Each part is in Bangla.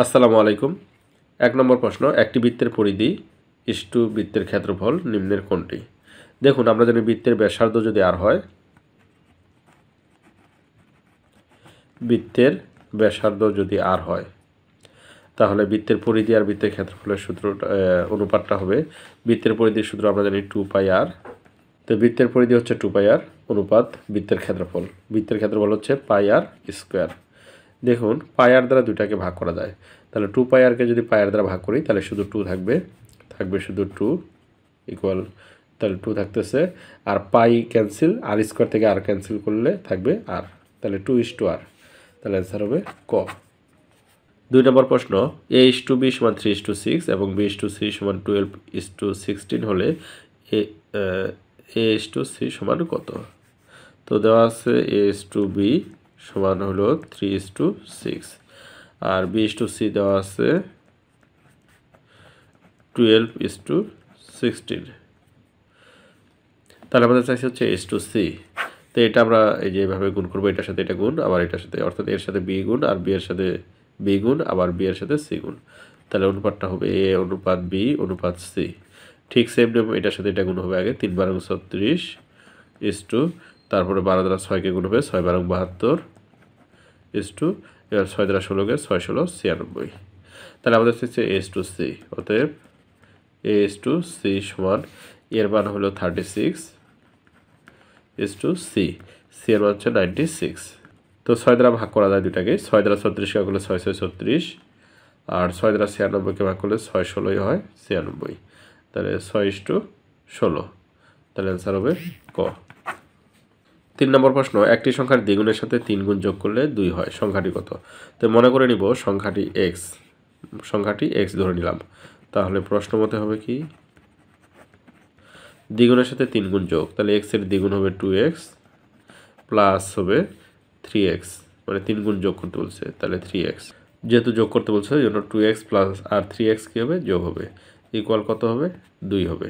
আসসালামু আলাইকুম। ১ নম্বর প্রশ্ন, একটি বৃত্তের পরিধি ইস্টু বৃত্তের ক্ষেত্রফল নিম্নের কোনটি? দেখুন, আমরা জানি বৃত্তের ব্যাসার্ধ যদি আর হয়, বৃত্তের ব্যাসার্ধ যদি আর হয় তাহলে বৃত্তের পরিধি আর বৃত্তের ক্ষেত্রফলের সূত্রটা অনুপাতটা হবে, বৃত্তের পরিধির সূত্র আমরা জানি 2πr। তো বৃত্তের পরিধি হচ্ছে 2πr অনুপাত বৃত্তের ক্ষেত্রফল। বৃত্তের ক্ষেত্রফল হচ্ছে πr স্কোয়ার। দেখুন, পায়ার দ্বারা দুইটাকে ভাগ করা যায়, তাহলে 2πrকে যদি পায়ার দ্বারা ভাগ করি তাহলে শুধু 2 থাকবে শুধু 2 ইকুয়াল, তাহলে 2 থাকতেছে, আর পাই ক্যান্সেল, আর স্কোয়ার থেকে আর ক্যান্সেল করলে থাকবে আর, তাহলে 2:r। তাহলে অ্যান্সার হবে ক। 2 নম্বর প্রশ্ন, a:b = 3:6 এবং b:c = 12:16 হলে a:c সমান কত? তো দেওয়া আছে a:b সমান হলো 3:6 আর b:c দেওয়া আছে 12:16। তাহলে আমাদের চাইছে হচ্ছে a:c। তো এটা আমরা এই যে এভাবে গুণ করবো, এটার সাথে এটা গুণ, আবার এটার সাথে, অর্থাৎ এর সাথে b গুণ আর b এর সাথে b গুণ, আবার b এর সাথে c গুণ। তাহলে অনুপাতটা হবে a অনুপাত b অনুপাত c। ঠিক সেম নিয়ম, এটার সাথে এটা গুণ হবে আগে, 3 × 36 তারপরে 12 দ্বারা 6কে গুণ হবে, 6 × 72 এবার 6 দ্বারা 16কে 6 16 96। তাহলে আমাদের হচ্ছে a:c। অতএব a:c সমান, এর মান হলো 36 c এর মান হচ্ছে 96। তো 6 দ্বারা ভাগ করা যায় দুটাকে, 6 দ্বারা 36কে ভাগ করলে 6 6 36, আর 6 দ্বারা 96কে ভাগ করলে 6 16 হয় 96। তাহলে 6:16। তাহলে অ্যান্সার হবে ক। 3 নম্বর প্রশ্ন, একটি সংখ্যার দ্বিগুণের সাথে 3 গুণ যোগ করলে 2 হয়, সংখ্যাটি কত? তো মনে করে নিব সংখ্যাটি x ধরে নিলাম। তাহলে প্রশ্ন মতে হবে কি, দ্বিগুণের সাথে 3 গুণ যোগ, তাহলে x এর দ্বিগুণ হবে 2x প্লাস হবে 3x, মানে 3 গুণ যোগ করতে বলছে, তাহলে 3x। যেহেতু যোগ করতে বলছে এই জন্য 2x প্লাস আর 3x কী হবে, যোগ হবে, ইকুয়াল কত হবে, 2 হবে।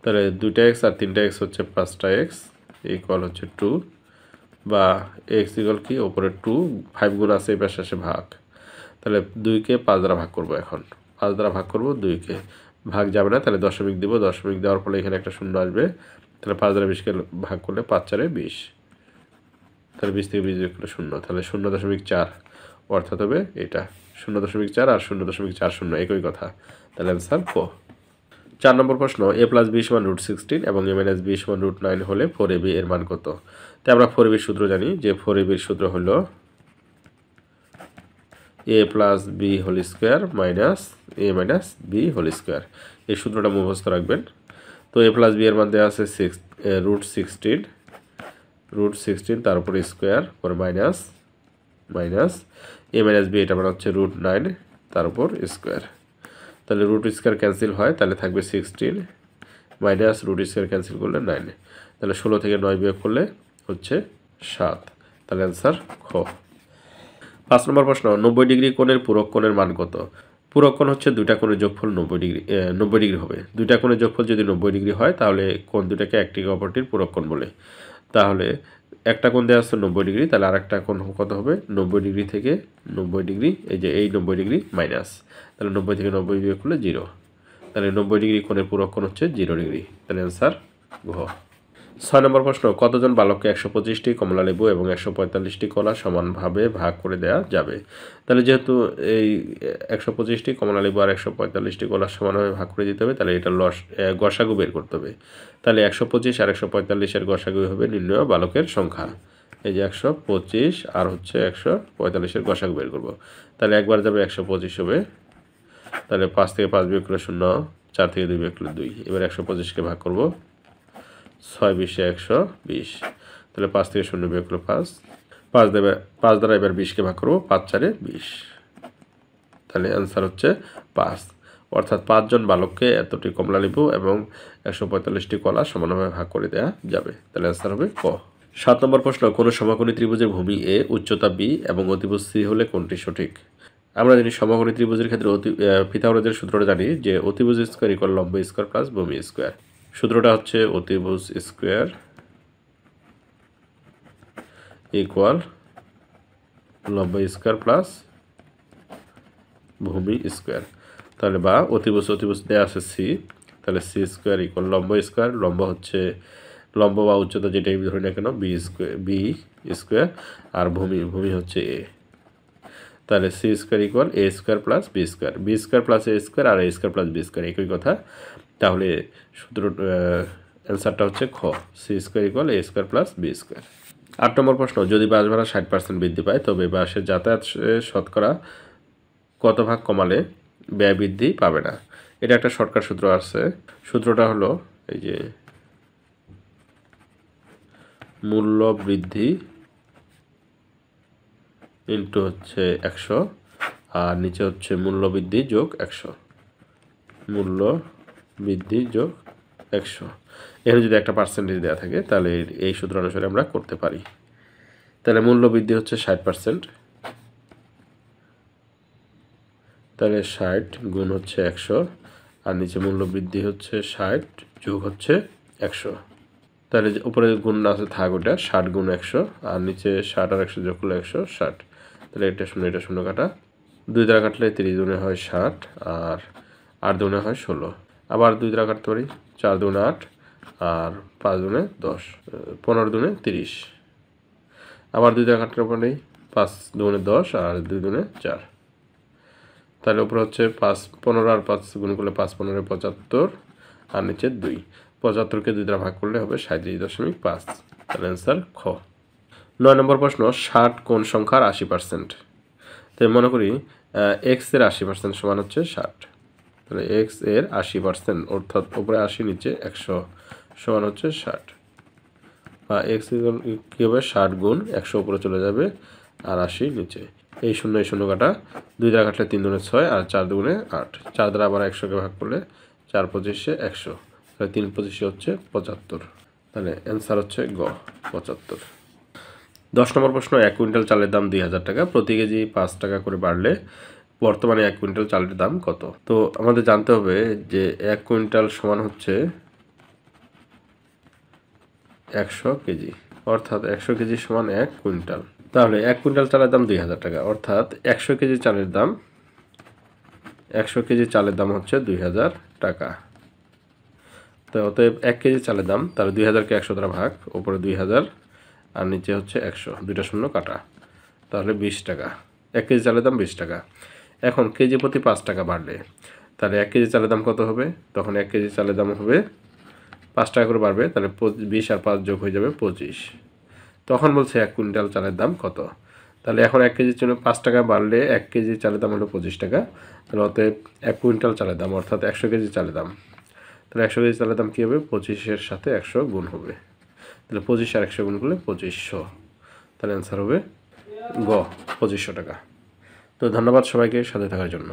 তাহলে 2টা x আর 3টা x হচ্ছে 5টা x, ইকুয়াল হচ্ছে 2, বা x ইকুয়াল কি, ওপরে 2, 5 গুণ আছে এই পাশে আসে ভাগ। তাহলে 2কে 5 দ্বারা ভাগ করবো, এখন 5 দ্বারা ভাগ করবো, 2কে ভাগ যাবে না, তাহলে দশমিক দিব, দশমিক দেওয়ার ফলে এখানে একটা শূন্য আসবে। তাহলে 5 দ্বারা 20কে ভাগ করলে 5 4 20, তাহলে 20 থেকে 20 যোগ করলে 0, তাহলে 0.4, অর্থাৎ হবে এটা 0.4 আর 0.40, একই কথা। তাহলে অ্যান্সার ক। 4 নম্বর প্রশ্ন, a + b = √16 এবং a - b = √9 হলে 4ab এর মান কত? তো আমরা 4ab সূত্র জানি, যে 4ab সূত্র হলো a + b² - a - b²। এই সূত্রটা মুখস্থ রাখবেন। তো a + b এর মান দেওয়া আছে √16, তার উপরে স্কোয়ার, পরে মাইনাস a - b, এটা মানে হচ্ছে √9, তার উপর স্কোয়ার। তাহলে √² ক্যান্সেল হয়, তাহলে থাকবে 16 মাইনাস √² ক্যান্সেল করলে 9, তাহলে 16 থেকে 9 বিয়োগ করলে হচ্ছে 7। তাহলে অ্যান্সার খ। 5 নম্বর প্রশ্ন, 90 ডিগ্রি কোণের পূরক কোণের মান কত? পূরক কোণ হচ্ছে দুইটা কোণের যোগফল 90 ডিগ্রি হবে। দুইটা কোণের যোগফল যদি 90 ডিগ্রি হয় তাহলে কোণ দুটাকে একটি অপরটির পূরক কোণ বলে। তাহলে একটা কোণ দেওয়া আছে 90 ডিগ্রি, তাহলে আরেকটা কোণ কত হবে, 90 ডিগ্রি থেকে 90 ডিগ্রি, এই যে এই 90 ডিগ্রি মাইনাস, তাহলে 90 থেকে 90 বিয়োগ করলে 0, তাহলে 90 ডিগ্রি কোণের পূরক কোণ হচ্ছে 0 ডিগ্রি। তাহলে অ্যান্সার ঘ। 6 নম্বর প্রশ্ন, কতজন বালককে 125টি কমলালেবু এবং 145টি কলা সমানভাবে ভাগ করে দেওয়া যাবে? তাহলে যেহেতু এই 125টি কমলালেবু আর 145টি কলা সমানভাবে ভাগ করে দিতে হবে, তাহলে এটা গসাগু বের করতে হবে। তাহলে 125 আর 145-এর গসাগু হবে নির্ণয় বালকের সংখ্যা। এই যে 125 আর হচ্ছে 145-এর গসাগু বের করব। তাহলে একবার যাবে 125 হবে, তাহলে 5 থেকে 5 বিয়োগ করলে 0, 4 থেকে 2 বিয়োগ করলে 2, এবার 125কে ভাগ করব, 6 20 120, তাহলে 5 থেকে 0 বিয়োগ করলে 5 দেবে, 5 দ্বারা এবার 20কে ভাগ করবো, 5 4 20, তাহলে অ্যান্সার হচ্ছে 5। অর্থাৎ 5 জন বালককে এতটি কমলালেবু এবং 145টি কলা সমানভাবে ভাগ করে দেওয়া যাবে। তাহলে অ্যান্সার হবে ক। 7 নম্বর প্রশ্ন, কোন সমকোণী ত্রিভুজের ভূমি a, উচ্চতা b এবং অতিভুজ c হলে কোনটি সঠিক? আমরা জানি সমকোণী ত্রিভুজের ক্ষেত্রে পিথাগোরাসের সূত্রটা জানি, যে অতিভুজ স্কোয়ার ইকুয়াল লম্ব স্কোয়ার প্লাস ভূমি স্কোয়ার। সূত্রটা হচ্ছে অতিভুজ স্কোয়ার ইকুয়াল লম্ব স্কোয়ার প্লাস ভূমি স্কোয়ার। তাহলে বা অতিভুজ দেওয়া আছে সি, তাহলে সি স্কোয়ার ইকুয়াল লম্ব স্কোয়ার, লম্ব হচ্ছে লম্ব বা উচ্চতা যেটাই ধরি না কেন বি স্কোয়ার, আর ভূমি হচ্ছে এ। তাহলে C square equal A square plus B square plus A square আর A square plus B square একই কথা। তাহলে সূত্র অ্যান্সারটা হচ্ছে খ, C square equal A square plus B square. 8 number প্রশ্ন, যদি বাস ভাড়া 60% বৃদ্ধি পায় তবে বাসের যাতায়াত শতকরা কত ভাগ কমালে ব্যয় বৃদ্ধি পাবে না? এটা একটা শর্টকাট সূত্র আছে। সূত্রটা হলো এই যে মূল্য বৃদ্ধি ইন্টু হচ্ছে 100 আর নিচে হচ্ছে মূল্য বৃদ্ধি যোগ 100, মূল্য বৃদ্ধি যোগ 100। এখানে যদি একটা পার্সেন্টেজ দেওয়া থাকে তাহলে এই সূত্র অনুসারে আমরা করতে পারি। তাহলে মূল্য বৃদ্ধি হচ্ছে 60%, তাহলে 60 গুণ হচ্ছে 100 আর নিচে মূল্য বৃদ্ধি হচ্ছে 60 যোগ হচ্ছে 100। তাহলে উপরে গুণ আছে থাক ওটা 60 গুণ 100 আর নিচে 60 আর 100 যোগ করলে 160। তাহলে এটা শূন্য কাটা, 2 দ্বারা কাটলে 30 দুনে হয় 60 আর 8 দুনে হয় 16। আবার 2 দ্বারা কাটতে পারি, 4 দুনে 8 আর 5 দুনে 10, 15 দুনে 30। আবার 2 দ্বারা কাটতে পারি, 5 দুনে 10 আর 2 দুনে 4। তাহলে উপরে হচ্ছে 15 আর 5 গুণ করলে 5 15 75 আর নিচে 2, 75কে 2 দ্বারা ভাগ করলে হবে 37.5। তাহলে অ্যান্সার খ। 9 নম্বর প্রশ্ন, 60 কোন সংখ্যার 80%? তো মনে করি এক্স এর 80% সমান হচ্ছে 60। তাহলে এক্স এর 80% অর্থাৎ উপরে 80 নিচে 100 সমান হচ্ছে 60, বা এক্স কী হবে 60 গুণ 100 উপরে চলে যাবে আর 80 নিচে। এই শূন্য কাটা, 2 দ্বারা কাটলে 3 দুনে 6 আর 4 দুগুণে 8, 4 দ্বারা আবার 100কে ভাগ করলে 4 25 100, তাহলে 3 25 হচ্ছে 75। তাহলে অ্যান্সার হচ্ছে গ 75। 10 নম্বর প্রশ্ন, 1 কুইন্টাল চালের দাম 2000 টাকা, প্রতি কেজি 5 টাকা করে বাড়লে বর্তমানে 1 কুইন্টাল চালের দাম কত? তো আমাদের জানতে হবে যে 1 কুইন্টাল সমান হচ্ছে 100 কেজি, অর্থাৎ 100 কেজি সমান 1 কুইন্টাল। তাহলে 1 কুইন্টাল চালের দাম 2000 টাকা, অর্থাৎ 100 কেজি চালের দাম হচ্ছে 2000 টাকা। তো অতএব 1 কেজি চালের দাম, তাহলে 2000কে 100 দ্বারা ভাগ, উপরে 2000 আর নিচে হচ্ছে 100, দুইটা শূন্য কাটা, তাহলে 20 টাকা। 1 কেজি চালের দাম 20 টাকা। এখন কেজি প্রতি 5 টাকা বাড়লে তাহলে 1 কেজি চালের দাম কত হবে? তখন 1 কেজি চালের দাম হবে 5 টাকা করে বাড়বে, তাহলে 20 আর 5 যোগ হয়ে যাবে 25। তখন বলছে 1 কুইন্টাল চালের দাম কত? তাহলে এখন 1 কেজির জন্য 5 টাকা বাড়লে 1 কেজি চালের দাম হলো 25 টাকা। তাহলে অতএব 1 কুইন্টাল চালের দাম অর্থাৎ 100 কেজি চালের দাম, তাহলে 100 কেজি চালের দাম কী হবে? 25-এর সাথে 100 গুণ হবে, তাহলে 25 আর 100 গুণ করলে 2500। তাহলে অ্যান্সার হবে গ 2500 টাকা। তো ধন্যবাদ সবাইকে সাথে থাকার জন্য।